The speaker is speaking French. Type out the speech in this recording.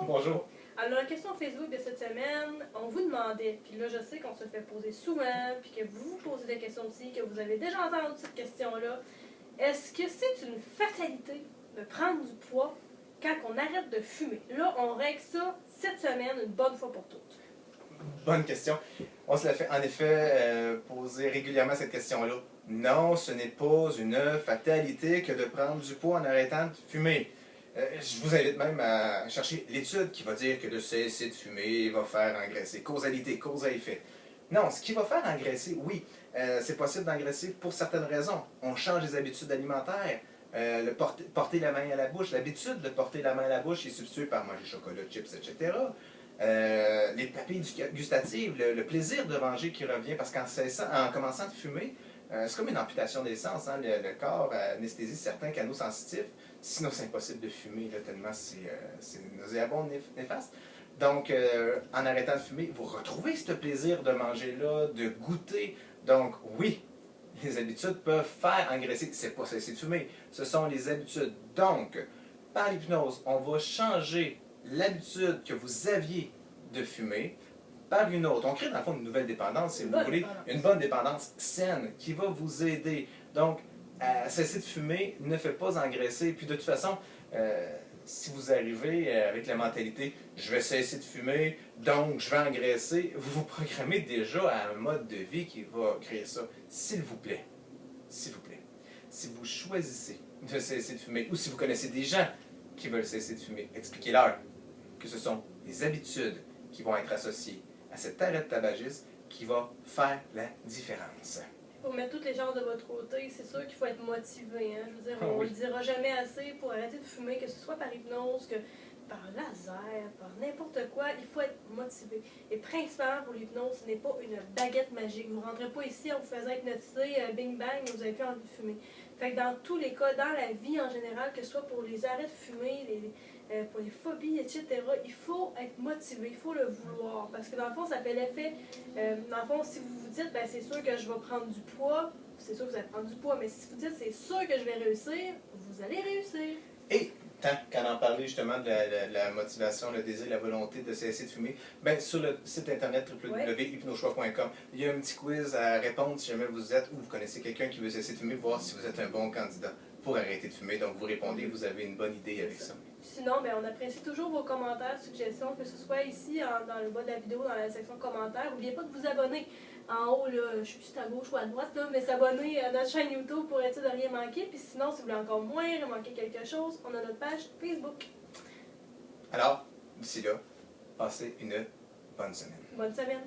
Bonjour. Alors, la question Facebook de cette semaine, on vous demandait, puis là, je sais qu'on se fait poser souvent, puis que vous vous posez des questions aussi, que vous avez déjà entendu cette question-là. Est-ce que c'est une fatalité de prendre du poids quand on arrête de fumer? Là, on règle ça cette semaine une bonne fois pour toutes. Bonne question. On se la fait en effet poser régulièrement cette question-là. Non, ce n'est pas une fatalité que de prendre du poids en arrêtant de fumer. Je vous invite même à chercher l'étude qui va dire que de cesser de fumer va faire engraisser. Causalité, cause à effet. Non, ce qui va faire engraisser, oui, c'est possible d'engraisser pour certaines raisons. On change les habitudes alimentaires. Porter la main à la bouche, l'habitude de porter la main à la bouche est substituée par manger chocolat, chips, etc. Les papilles gustatives, le plaisir de manger qui revient, parce qu'en commençant de fumer, c'est comme une amputation des sens. Hein? Le corps anesthésie certains canaux sensitifs. Sinon, c'est impossible de fumer, là, tellement c'est nauséabond, néfaste. Donc, en arrêtant de fumer, vous retrouvez ce plaisir de manger-là, de goûter. Donc, oui, les habitudes peuvent faire engraisser. C'est pas cesser de fumer, ce sont les habitudes. Donc, par l'hypnose, on va changer l'habitude que vous aviez de fumer par une autre. On crée dans le fond une nouvelle dépendance, si vous voulez, une bonne dépendance saine qui va vous aider. Donc, à cesser de fumer ne fait pas engraisser. Puis de toute façon, si vous arrivez avec la mentalité « je vais cesser de fumer, donc je vais engraisser », vous vous programmez déjà à un mode de vie qui va créer ça. S'il vous plaît, si vous choisissez de cesser de fumer, ou si vous connaissez des gens qui veulent cesser de fumer, expliquez-leur que ce sont les habitudes qui vont être associées à cet arrêt de tabagisme qui va faire la différence. Pour mettre toutes les chances de votre côté, c'est sûr qu'il faut être motivé. Hein? Je veux dire, on ne le dira jamais assez pour arrêter de fumer, que ce soit par hypnose, que par laser, par n'importe quoi, il faut être motivé. Et principalement pour l'hypnose, ce n'est pas une baguette magique. Vous ne rentrez pas ici en vous faisant hypnotiser, bing bang, et vous n'avez plus envie de fumer. Fait que dans tous les cas, dans la vie en général, que ce soit pour les arrêts de fumer, pour les phobies, etc., il faut être motivé, il faut le vouloir. Parce que dans le fond, ça fait l'effet. Dans le fond, si vous vous dites, ben, c'est sûr que je vais prendre du poids, c'est sûr que vous allez prendre du poids, mais si vous dites, c'est sûr que je vais réussir, vous allez réussir. Et tant qu'à en parler justement de la motivation, le désir, la volonté de cesser de fumer, ben, sur le site internet www.hypnochoix.com, il y a un petit quiz à répondre si jamais vous êtes ou vous connaissez quelqu'un qui veut cesser de fumer, voir si vous êtes un bon candidat pour arrêter de fumer. Donc vous répondez, vous avez une bonne idée avec ça. Sinon, ben, on apprécie toujours vos commentaires, suggestions, que ce soit ici dans le bas de la vidéo, dans la section commentaires. N'oubliez pas de vous abonner. En haut, là, je suis juste à gauche ou à droite, là, mais s'abonner à notre chaîne YouTube pour être sûr de rien manquer. Puis sinon, si vous voulez encore moins manquer quelque chose, on a notre page Facebook. Alors, d'ici là, passez une bonne semaine. Bonne semaine.